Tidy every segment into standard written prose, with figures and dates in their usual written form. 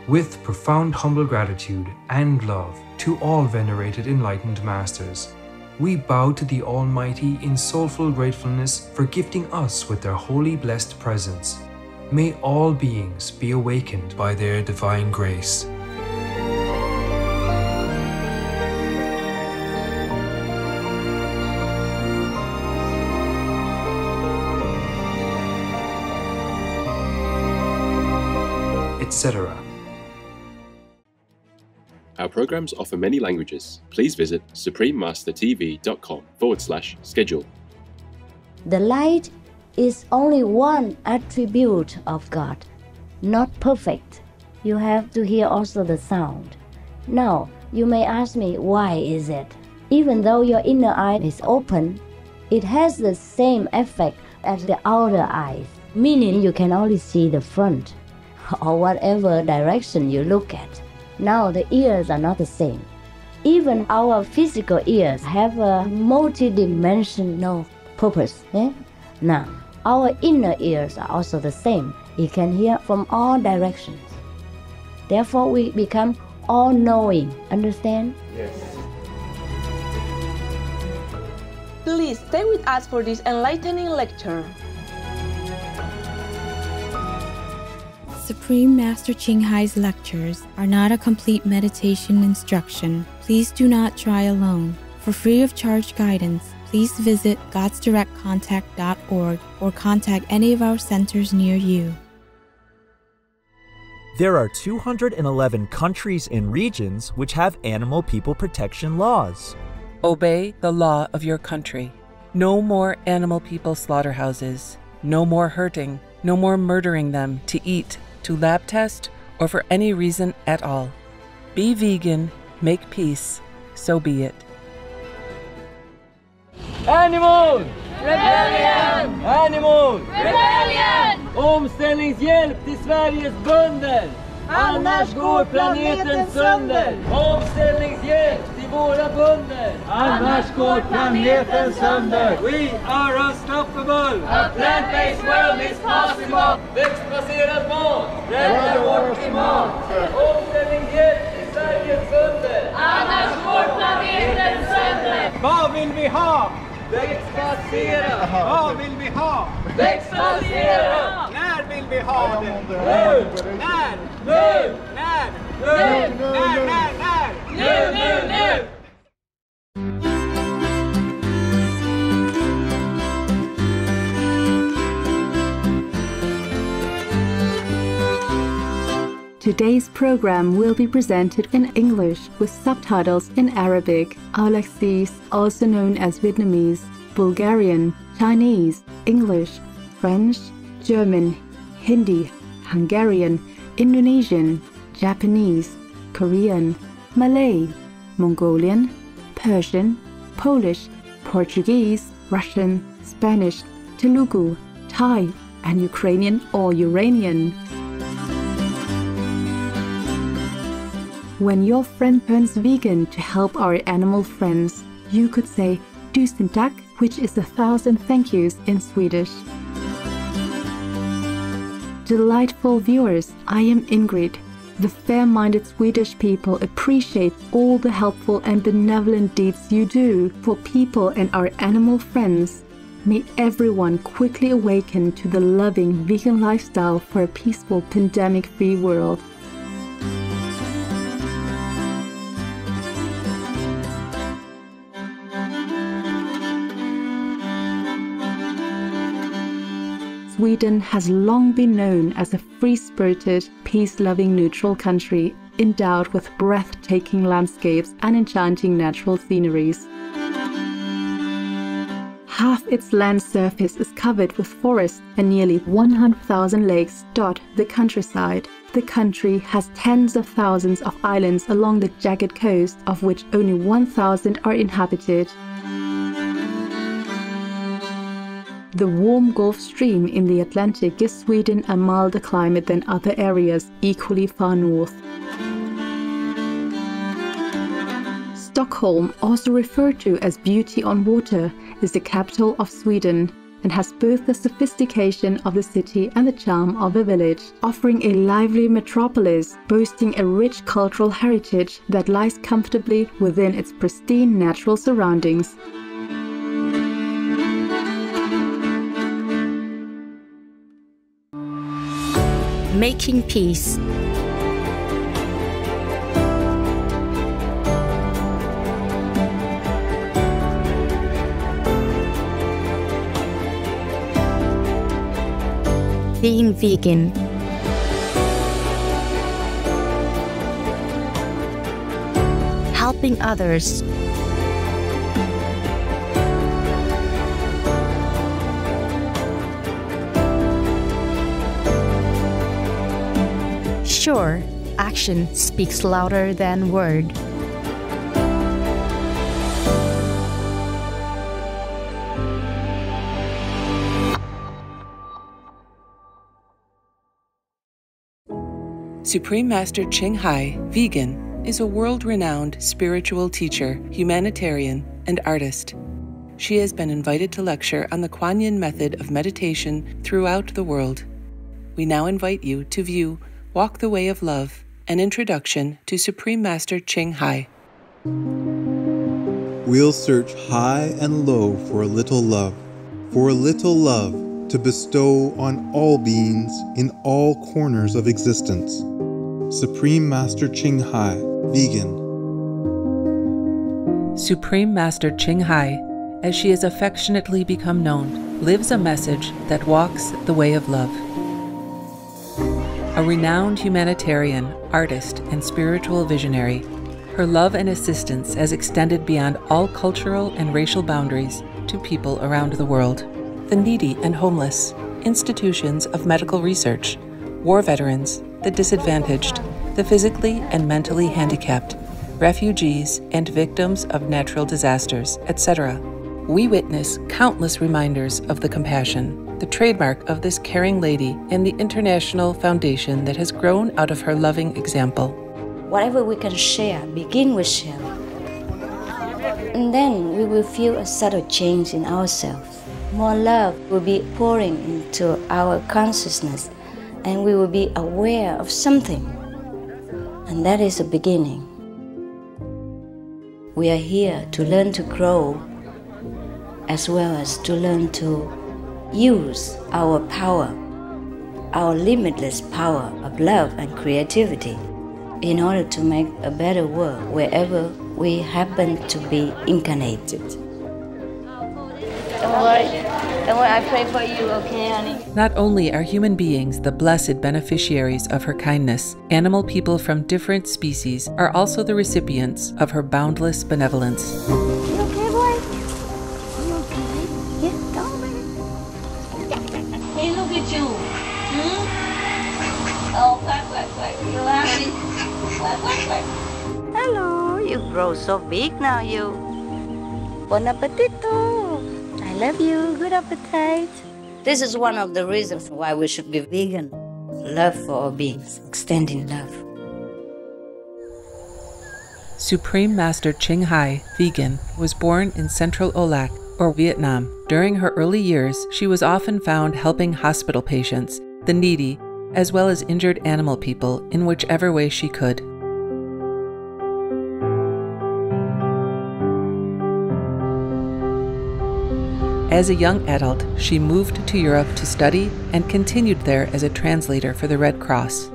With profound humble gratitude and love to all venerated enlightened masters, we bow to the Almighty in soulful gratefulness for gifting us with their holy blessed presence. May all beings be awakened by their divine grace. Etc. Our programs offer many languages. Please visit suprememastertv.com/schedule. The light is only one attribute of God, not perfect. You have to hear also the sound. Now, you may ask me, why is it? Even though your inner eye is open, it has the same effect as the outer eyes, meaning you can only see the front or whatever direction you look at. Now the ears are not the same. Even our physical ears have a multidimensional purpose. Now, our inner ears are also the same. It can hear from all directions. Therefore, we become all-knowing. Understand? Yes. Please stay with us for this enlightening lecture. Supreme Master Ching Hai's lectures are not a complete meditation instruction. Please do not try alone. For free of charge guidance, please visit godsdirectcontact.org or contact any of our centers near you. There are 211 countries and regions which have animal people protection laws. Obey the law of your country. No more animal people slaughterhouses. No more hurting. No more murdering them to eat, to lab test, or for any reason at all. Be vegan, make peace, so be it. Animal! Rebellion! Animal! Rebellion! Omställningshjälp till Sveriges bönder! Annars går planeten sönder! Omställningshjälp till våra bönder! Annars går planeten sönder! We are unstoppable! A plant-based world is possible! Växtbaserad mat! Rädda vårt klimat! Omställningshjälp till Sveriges bönder! Annars går planeten sönder! Vad vill vi ha? Växtbaserat! Vad vill vi ha? Växtbaserat! När vill vi ha det? Nu! När? Nu! När? Nu! När? Nu! Today's program will be presented in English with subtitles in Arabic, Aulacese, also known as Vietnamese, Bulgarian, Chinese, English, French, German, Hindi, Hungarian, Indonesian, Japanese, Korean, Malay, Mongolian, Persian, Polish, Portuguese, Russian, Spanish, Telugu, Thai, and Ukrainian or Uranian. When your friend turns vegan to help our animal friends, you could say "Tusen tack," which is 1,000 thank yous in Swedish. Delightful viewers, I am Ingrid. The fair-minded Swedish people appreciate all the helpful and benevolent deeds you do for people and our animal friends. May everyone quickly awaken to the loving vegan lifestyle for a peaceful pandemic-free world. Sweden has long been known as a free-spirited, peace-loving neutral country endowed with breathtaking landscapes and enchanting natural sceneries. Half its land surface is covered with forests and nearly 100,000 lakes dot the countryside. The country has tens of thousands of islands along the jagged coast, of which only 1,000 are inhabited. The warm Gulf Stream in the Atlantic gives Sweden a milder climate than other areas equally far north. Stockholm, also referred to as Beauty on Water, is the capital of Sweden. and has both the sophistication of the city and the charm of a village, offering a lively metropolis, boasting a rich cultural heritage that lies comfortably within its pristine natural surroundings. Making peace. Being vegan. Helping others. Sure, action speaks louder than word. Supreme Master Ching Hai, vegan, is a world-renowned spiritual teacher, humanitarian, and artist. She has been invited to lecture on the QnA method of meditation throughout the world. We now invite you to view Walk the Way of Love, an introduction to Supreme Master Ching Hai. We'll search high and low for a little love to bestow on all beings in all corners of existence. Supreme Master Ching Hai, vegan. Supreme Master Ching Hai, as she has affectionately become known, lives a message that walks the way of love. A renowned humanitarian, artist, and spiritual visionary, her love and assistance has extended beyond all cultural and racial boundaries to people around the world. The needy and homeless, institutions of medical research, war veterans, the disadvantaged, the physically and mentally handicapped, refugees, and victims of natural disasters, etc. We witness countless reminders of the compassion, the trademark of this caring lady, and the international foundation that has grown out of her loving example. Whatever we can share, begin with share. And then we will feel a subtle change in ourselves. More love will be pouring into our consciousness, and we will be aware of something. And that is the beginning. We are here to learn to grow, as well as to learn to use our power, our limitless power of love and creativity, in order to make a better world wherever we happen to be incarnated. Don't worry, I pray for you, okay, honey? Not only are human beings the blessed beneficiaries of her kindness, animal people from different species are also the recipients of her boundless benevolence. You okay, boy? You okay? Yeah, come on. Hey, look at you. Oh, quack. You happy? Quack. Hello, you grow so big now, you. Bon appetito. I love you. Good appetite. This is one of the reasons why we should be vegan. Love for all beings, extending love. Supreme Master Ching Hai, vegan, was born in Central Olac, or Vietnam. During her early years, she was often found helping hospital patients, the needy, as well as injured animal people in whichever way she could. As a young adult, she moved to Europe to study and continued there as a translator for the Red Cross.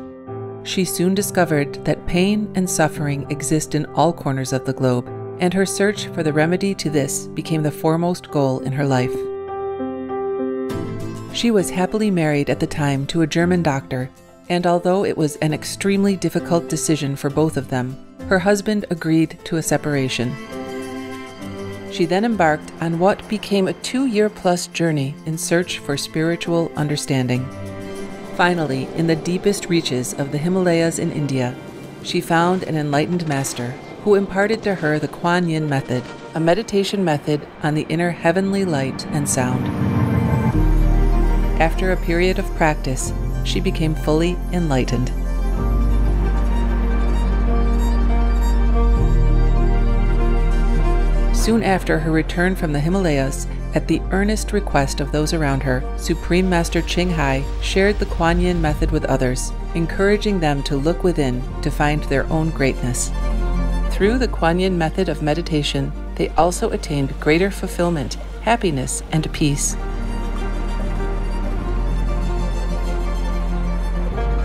She soon discovered that pain and suffering exist in all corners of the globe, and her search for the remedy to this became the foremost goal in her life. She was happily married at the time to a German doctor, and although it was an extremely difficult decision for both of them, her husband agreed to a separation. She then embarked on what became a 2-year-plus journey in search for spiritual understanding. Finally, in the deepest reaches of the Himalayas in India, she found an enlightened master who imparted to her the QnA method, a meditation method on the inner heavenly light and sound. After a period of practice, she became fully enlightened. Soon after her return from the Himalayas, At the earnest request of those around her, Supreme Master Ching Hai shared the QnA method with others, encouraging them to look within to find their own greatness. Through the QnA method of meditation, they also attained greater fulfillment, happiness, and peace.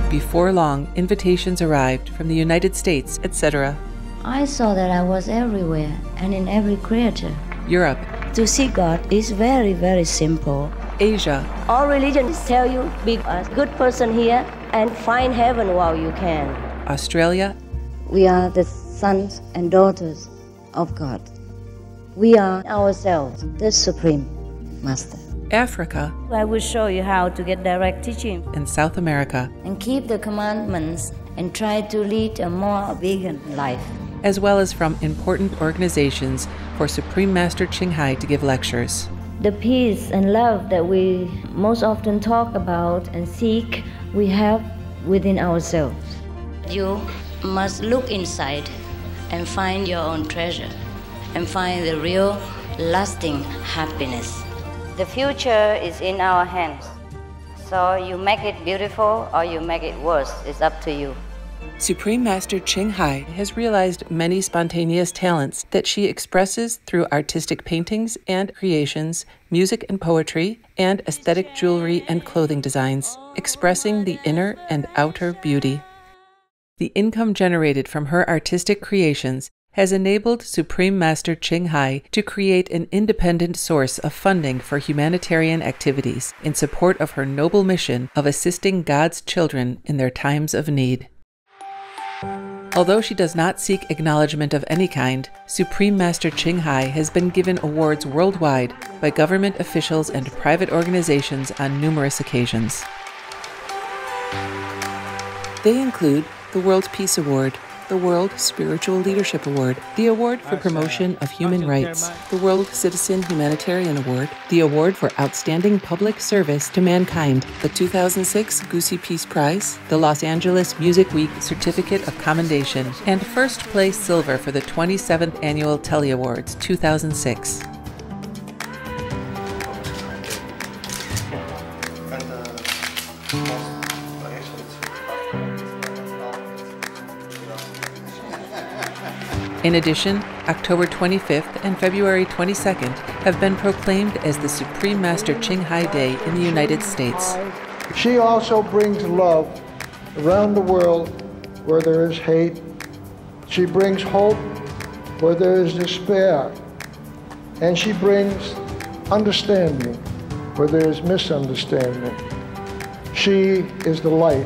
Before long, invitations arrived from the United States, etc. I saw that I was everywhere and in every creature. Europe. To see God is very, very simple. Asia. All religions tell you be a good person here and find heaven while you can. Australia. We are the sons and daughters of God. We are ourselves, the Supreme Master. Africa. I will show you how to get direct teaching. And South America. And keep the commandments and try to lead a more vegan life. As well as from important organizations for Supreme Master Ching Hai to give lectures. The peace and love that we most often talk about and seek, we have within ourselves. You must look inside and find your own treasure and find the real, lasting happiness. The future is in our hands. So you make it beautiful or you make it worse. It's up to you. Supreme Master Ching Hai has realized many spontaneous talents that she expresses through artistic paintings and creations, music and poetry, and aesthetic jewelry and clothing designs, expressing the inner and outer beauty. The income generated from her artistic creations has enabled Supreme Master Ching Hai to create an independent source of funding for humanitarian activities in support of her noble mission of assisting God's children in their times of need. Although she does not seek acknowledgement of any kind, Supreme Master Ching Hai has been given awards worldwide by government officials and private organizations on numerous occasions. They include the World Peace Award, the World Spiritual Leadership Award, the Award for Promotion of Human Rights, the World Citizen Humanitarian Award, the Award for Outstanding Public Service to Mankind, the 2006 Goosey Peace Prize, the Los Angeles Music Week Certificate of Commendation, and first place silver for the 27th Annual Telly Awards 2006. In addition, October 25th and February 22nd have been proclaimed as the Supreme Master Ching Hai Day in the United States. She also brings love around the world where there is hate. She brings hope where there is despair. And she brings understanding where there is misunderstanding. She is the light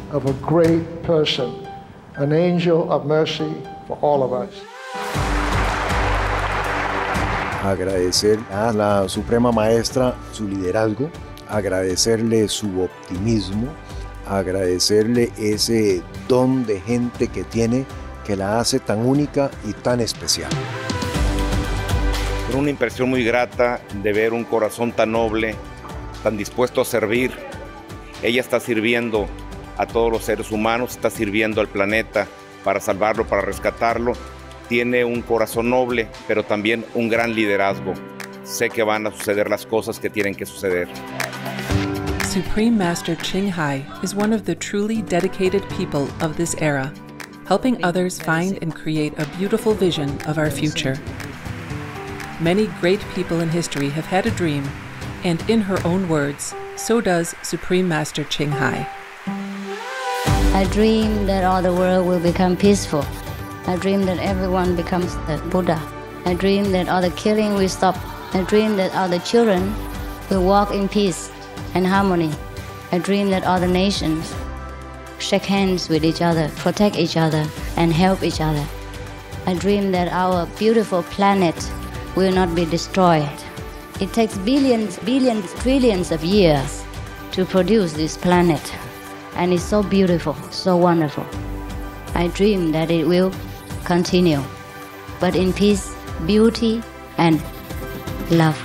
of a great person, an angel of mercy for all of us. Agradecer a la Suprema Maestra su liderazgo, agradecerle su optimismo, agradecerle ese don de gente que tiene que la hace tan única y tan especial. Una impresión muy grata de ver un corazón tan noble, tan dispuesto a servir. Ella está sirviendo a todos los seres humanos, está sirviendo al planeta para salvarlo, para rescatarlo. Tiene un corazón noble, pero también un gran liderazgo. Sé que van a suceder las cosas que tienen que suceder. Supreme Master Ching Hai is one of the truly dedicated people of this era, helping others find and create a beautiful vision of our future. Many great people in history have had a dream, and in her own words, so does Supreme Master Ching Hai. I dream that all the world will become peaceful. I dream that everyone becomes the Buddha. I dream that all the killing will stop. I dream that all the children will walk in peace and harmony. I dream that all the nations shake hands with each other, protect each other, and help each other. I dream that our beautiful planet will not be destroyed. It takes billions, trillions of years to produce this planet. And it's so beautiful, so wonderful. I dream that it will continue, but in peace, beauty, and love.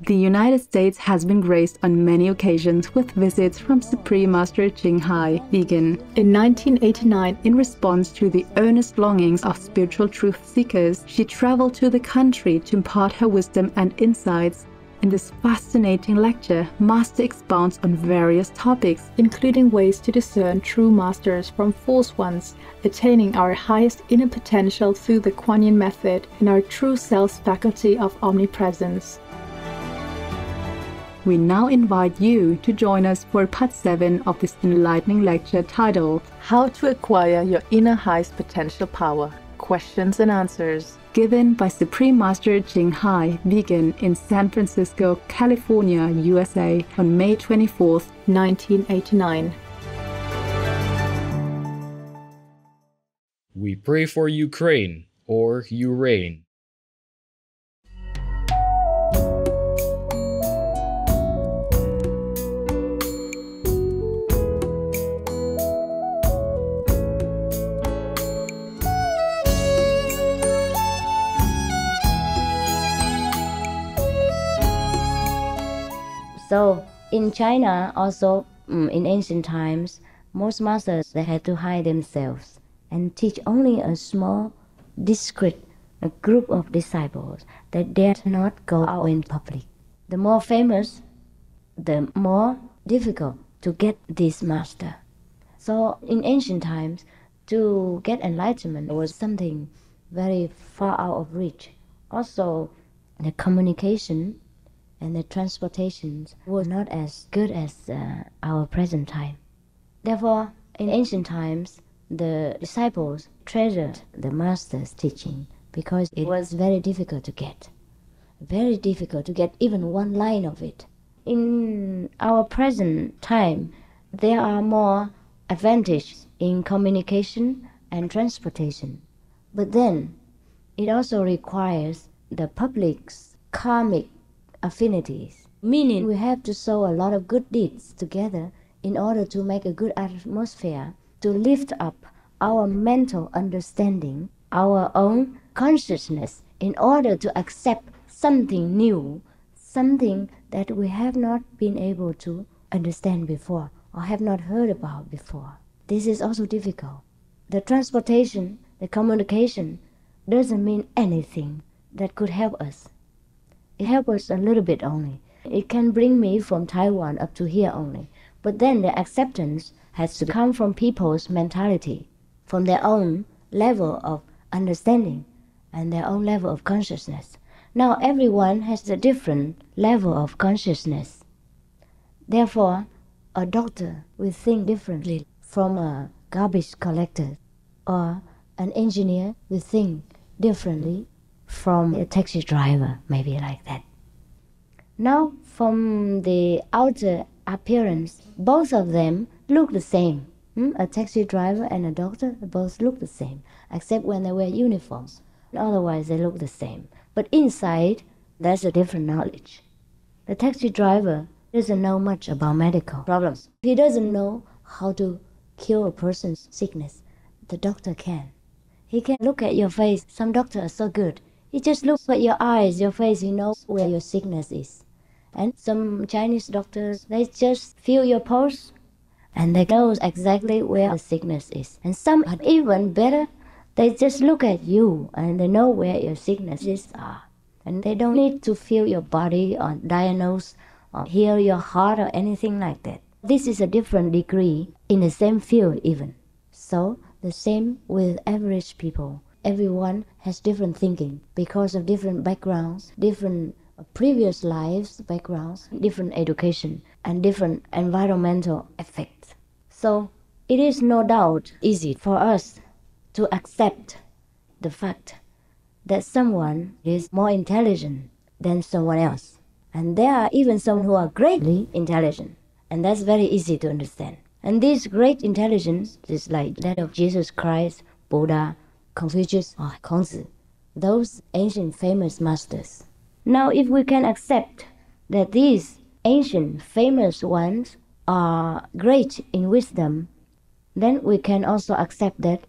The United States has been graced on many occasions with visits from Supreme Master Ching Hai, vegan. In 1989, in response to the earnest longings of spiritual truth seekers, she traveled to the country to impart her wisdom and insights. In this fascinating lecture, Master expounds on various topics, including ways to discern true masters from false ones, attaining our highest inner potential through the QnA method, and our true self's faculty of omnipresence. We now invite you to join us for part 7 of this enlightening lecture titled How to Acquire Your Inner Highest Potential Power, Questions and Answers, given by Supreme Master Ching Hai, vegan, in San Francisco, California, USA, on May 24, 1989. We pray for Ukraine, or you reign. So in China, also in ancient times, most masters, they had to hide themselves and teach only a small, discrete group of disciples that dared not go out in public. The more famous, the more difficult to get this master. So in ancient times, to get enlightenment was something very far out of reach. Also, the communication and the transportations were not as good as our present time. Therefore, in ancient times, the disciples treasured the master's teaching because it was very difficult to get. Very difficult to get even one line of it. In our present time, there are more advantages in communication and transportation. But then, it also requires the public's karmic affinities, meaning we have to sow a lot of good deeds together in order to make a good atmosphere, to lift up our mental understanding, our own consciousness, in order to accept something new, something that we have not been able to understand before or have not heard about before. This is also difficult. The transportation, the communication doesn't mean anything that could help us. It helps us a little bit only. It can bring me from Taiwan up to here only. But then the acceptance has to come from people's mentality, from their own level of understanding and their own level of consciousness. Now everyone has a different level of consciousness. Therefore, a doctor will think differently from a garbage collector, or an engineer will think differently from a taxi driver, maybe like that. Now, from the outer appearance, both of them look the same. A taxi driver and a doctor both look the same, except when they wear uniforms. Otherwise, they look the same. But inside, there's a different knowledge. The taxi driver doesn't know much about medical problems. He doesn't know how to cure a person's sickness. The doctor can. He can look at your face. Some doctors are so good. He just looks at your eyes, your face, he knows where your sickness is. And some Chinese doctors, they just feel your pulse and they know exactly where the sickness is. And some are even better, they just look at you and they know where your sicknesses are. And they don't need to feel your body or diagnose or hear your heart or anything like that. This is a different degree in the same field even. So the same with average people. Everyone has different thinking because of different backgrounds, different previous lives backgrounds, different education, and different environmental effects. So it is no doubt easy for us to accept the fact that someone is more intelligent than someone else. And there are even some who are greatly intelligent, and that's very easy to understand. And this great intelligence is like that of Jesus Christ, Buddha, Confucius, or Kongzi, those ancient famous masters. Now, if we can accept that these ancient famous ones are great in wisdom, then we can also accept that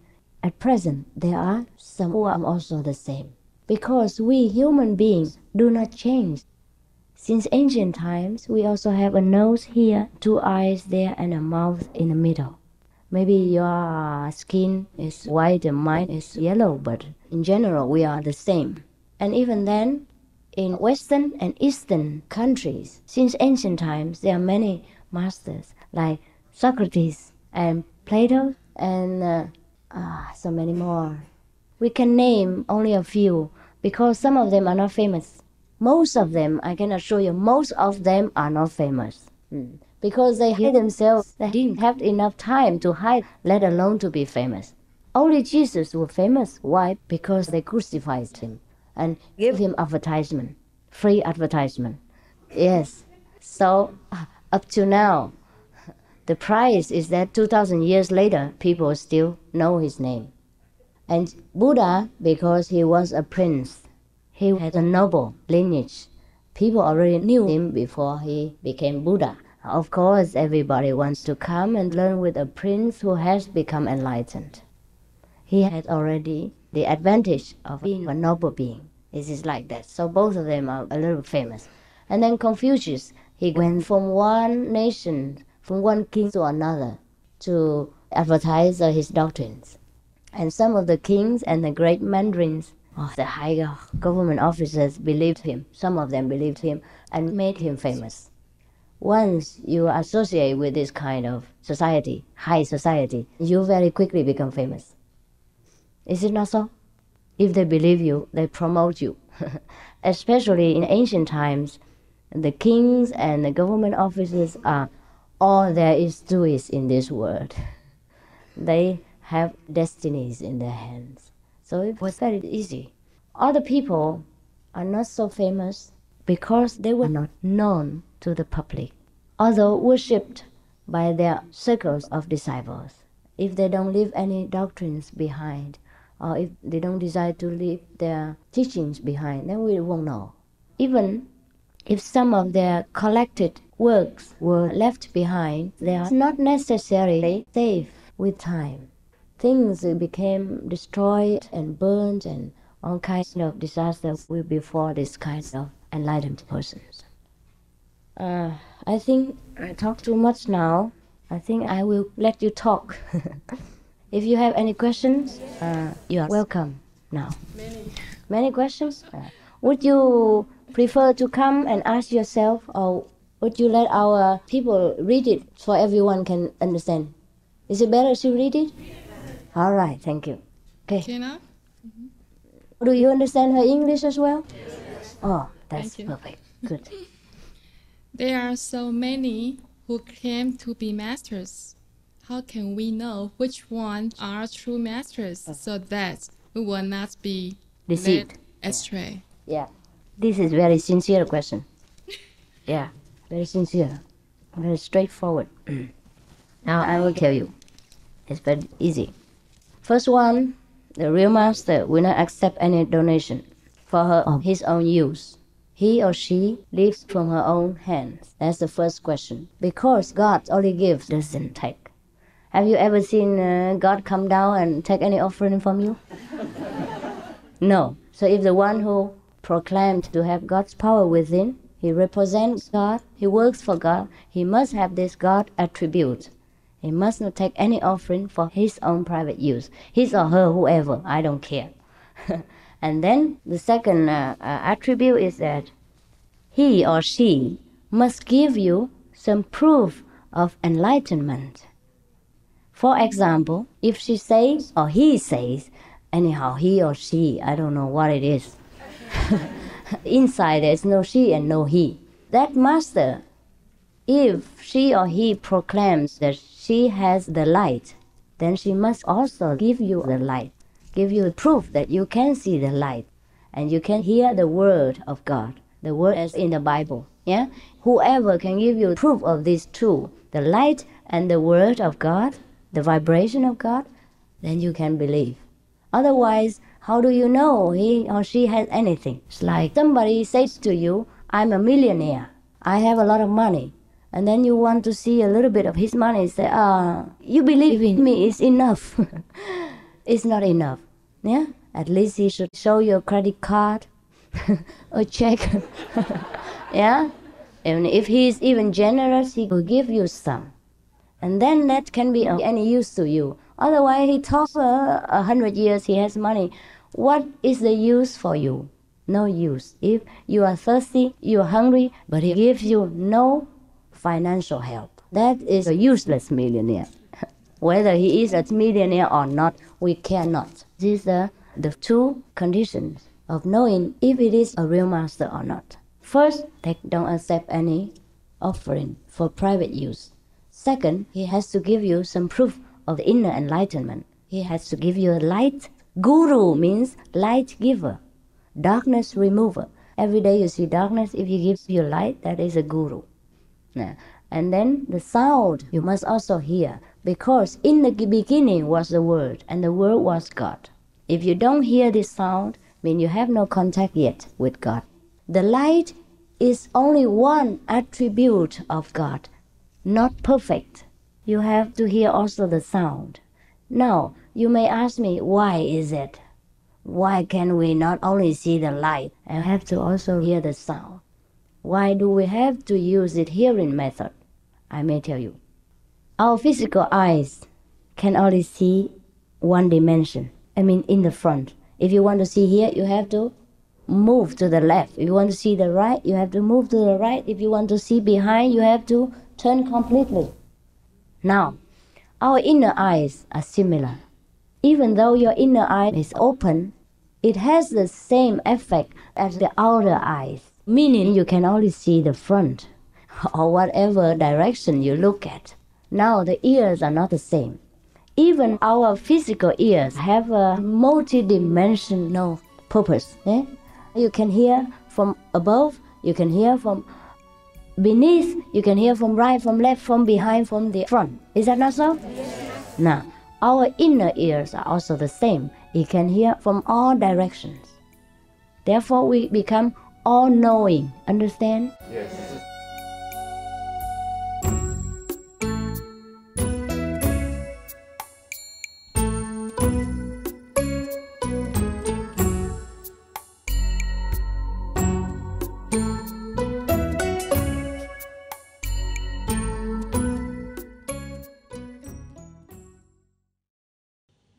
at present there are some who are also the same. Because we human beings do not change. Since ancient times, we also have a nose here, 2 eyes there, and a mouth in the middle. Maybe your skin is white and mine is yellow, but in general, we are the same. And even then, in Western and Eastern countries, since ancient times, there are many masters like Socrates and Plato and so many more. We can name only a few because some of them are not famous. Most of them, I can assure you, most of them are not famous. Because they hid themselves, they didn't have enough time to hide, let alone to be famous. Only Jesus was famous. Why? Because they crucified him and gave him advertisement, free advertisement. Yes. So up to now, the price is that 2,000 years later, people still know his name. And Buddha, because he was a prince, he had a noble lineage. People already knew him before he became Buddha. Of course, everybody wants to come and learn with a prince who has become enlightened. He had already the advantage of being a noble being. It is like that. So both of them are a little famous. And then Confucius, he went from one nation, from one king to another to advertise his doctrines. And some of the kings and the great mandarins, the high government officers believed him. Some of them believed him and made him famous. Once you associate with this kind of society, high society, you very quickly become famous. Is it not so? If they believe you, they promote you. Especially in ancient times, the kings and the government officers are all there is to it in this world. They have destinies in their hands. So it was very easy. Other people are not so famous because they were not known to the public, although worshipped by their circles of disciples. If they don't leave any doctrines behind, or if they don't decide to leave their teachings behind, then we won't know. Even if some of their collected works were left behind, they are not necessarily safe with time. Things became destroyed and burned, and all kinds of disasters will befall this kind of enlightened persons. I think I talk too much now. I think I will let you talk. If you have any questions, you are welcome now. Many questions? Would you prefer to come and ask yourself, or would you let our people read it so everyone can understand? Is it better to read it? All right, thank you. Okay. Tina? Do you understand her English as well? Oh, that's perfect. Good. There are so many who claim to be masters. How can we know which ones are true masters so that we will not be deceived, led astray? Yeah. This is very sincere question. Yeah, very sincere, very straightforward. Now I will tell you. It's very easy. First one, the real master will not accept any donation for her of his own use. He or she lives from her own hands. That's the first question. Because God only gives, doesn't take. Have you ever seen God come down and take any offering from you? No. So if the one who proclaimed to have God's power within, he represents God, he works for God, he must have this God attribute. He must not take any offering for his own private use. His or her, whoever, I don't care. And then the second attribute is that he or she must give you some proof of enlightenment. For example, if she says, or he says, anyhow, he or she, I don't know what it is. Inside there's no she and no he. That master, if she or he proclaims that she has the light, then she must also give you the light, give you proof that you can see the light, and you can hear the word of God, the word is in the Bible. Yeah, whoever can give you proof of these two, the light and the word of God, the vibration of God, then you can believe. Otherwise, how do you know he or she has anything? It's like somebody says to you, I'm a millionaire, I have a lot of money. And then you want to see a little bit of his money, say, you believe in me, it's enough. It's not enough. Yeah? At least he should show you a credit card, a check, Yeah? And if he is even generous, he will give you some. And then that can be of any use to you. Otherwise, he talks for 100 years, he has money. What is the use for you? No use. If you are thirsty, you are hungry, but he gives you no financial help. That is a useless millionaire. Whether he is a millionaire or not, we cannot. These are the two conditions of knowing if it is a real master or not. First, they don't accept any offering for private use. Second, he has to give you some proof of the inner enlightenment. He has to give you a light. Guru means light giver, darkness remover. Every day you see darkness, if he gives you light, that is a guru. And then the sound you must also hear, because in the beginning was the Word, and the Word was God. If you don't hear this sound, mean you have no contact yet with God. The light is only one attribute of God, not perfect. You have to hear also the sound. Now, you may ask me, why is it? Why can we not only see the light and have to also hear the sound? Why do we have to use the hearing method? I may tell you. Our physical eyes can only see one dimension. I mean, in the front. If you want to see here, you have to move to the left. If you want to see the right, you have to move to the right. If you want to see behind, you have to turn completely. Now, our inner eyes are similar. Even though your inner eye is open, it has the same effect as the outer eyes, meaning you can only see the front or whatever direction you look at. Now, the ears are not the same. Even our physical ears have a multidimensional purpose. You can hear from above, you can hear from beneath, you can hear from right, from left, from behind, from the front. Is that not so? Yes. Now, our inner ears are also the same. It can hear from all directions. Therefore, we become all-knowing. Understand? Yes.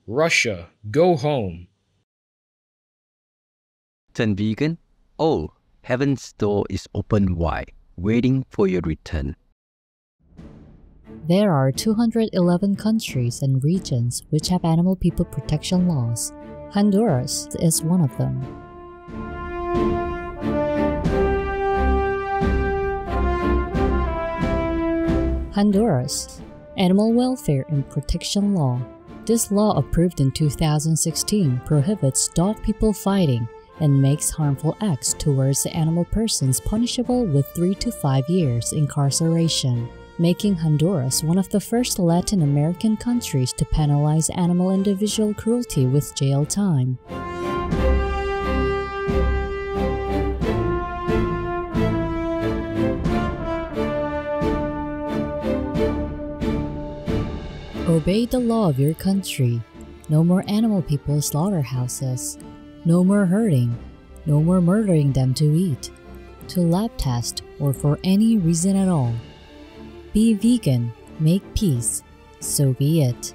Russia, go home. Turn vegan? Oh, heaven's door is open wide, waiting for your return. There are 211 countries and regions which have animal people protection laws. Honduras is one of them. Honduras, Animal Welfare and Protection Law. This law, approved in 2016, prohibits dog people fighting and makes harmful acts towards the animal persons punishable with 3 to 5 years incarceration, making Honduras one of the first Latin American countries to penalize animal individual cruelty with jail time. Obey the law of your country. No more animal people slaughterhouses. No more hurting. No more murdering them to eat, to lab test, or for any reason at all. Be vegan, make peace, so be it.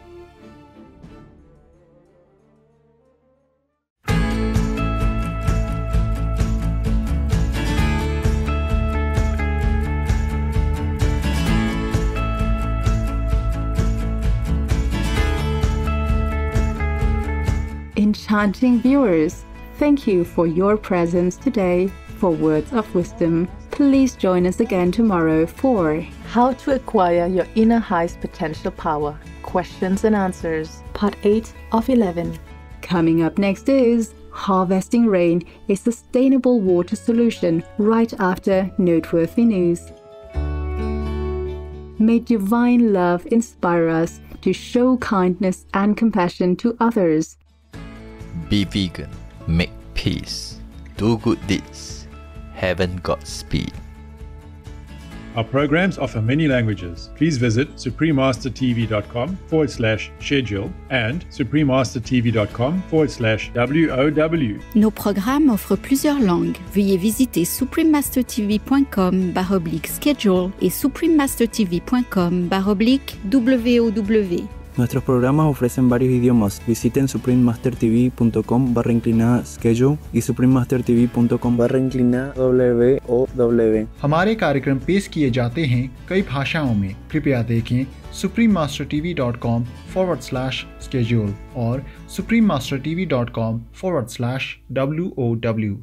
Enchanting viewers, thank you for your presence today. For words of wisdom, please join us again tomorrow for How to Acquire Your Inner Highest Potential Power, Questions and Answers, Part 8 of 11. Coming up next is Harvesting Rain, a sustainable water solution, right after noteworthy news. May divine love inspire us to show kindness and compassion to others. Be vegan, make peace, do good deeds, heaven Godspeed. Our programs offer many languages. Please visit suprememastertv.com/schedule and suprememastertv.com/WOW. Nos programmes offrent plusieurs langues. Veuillez visiter suprememastertv.com/schedule et suprememastertv.com/WOW. Nuestros programas ofrecen varios idiomas. Visiten suprememastertv.com/schedule y suprememastertv.com/WOW. हमारे कार्यक्रम पेश किए जाते हैं कई भाषाओं में। कृपया देखें suprememastertv.com/schedule और suprememastertv.com/WOW।